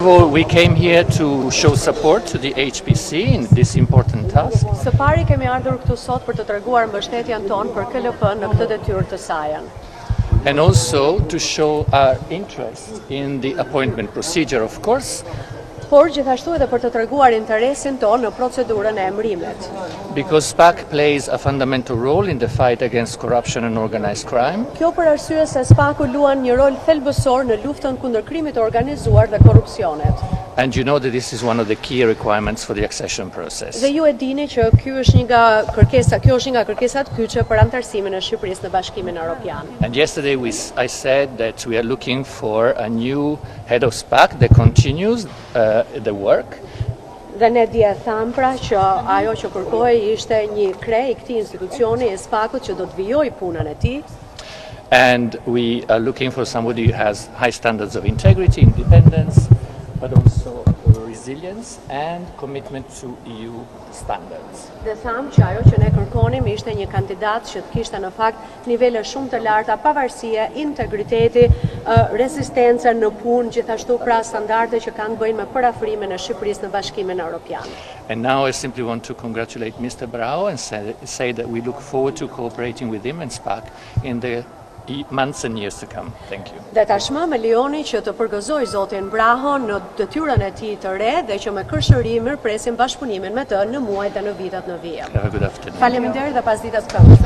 Well, we came here to show support to the HPC in this important task. Së pari kemi ardhur këtu sot për të treguar mbështetjen tonë për KLP në këtë detyrë të saj. And also to show our interest in the appointment procedure, of course, Por gjithashtu edhe për të treguar interesin tonë në procedurën e emërimit. because SPAC plays a fundamental role in the fight against corruption and organized crime. Kjo për arsye se SPAC-u luan një rol thelbësor në luftën kundër krimit të organizuar dhe korrupsionit. And you know that this is one of the key requirements for the accession process. Dhe ju e dini që kjo është një nga kërkesat kyçe për anëtarësimin e Shqipërisë në Bashkimin Evropian. And yesterday I said that we are looking for a new head of SPAC that continues the work. Dhe ne dje tham pra që ajo që kërkoi ishte një krye i këtij institucioni i SPAC-ut që do të vijojë punën e tij. And we are looking for somebody who has high standards of integrity, independence, but also resilience and commitment to EU standards. Dhe tham që ajo që ne kërkonim ishte një kandidat që të kishte në fakt nivele shumë të larta pavarësie, integriteti, rezistencë në punë, gjithashtu pra standarde që kanë bëjnë me parafrimin e Shqipërisë në Bashkimin Evropian. And now I simply want to congratulate Mr. Brau and say that we look forward to cooperating with him and SPAC in the months and years to come. Thank you. Dhe tashmë me lejoni që të përgëzoj zotin Braho në detyrën e tij të re dhe që me kërshëri mirëpresim bashkëpunimin me të në muajt dhe në vitet në vijim. Have a good afternoon. Faleminderit dhe pasdites këngës.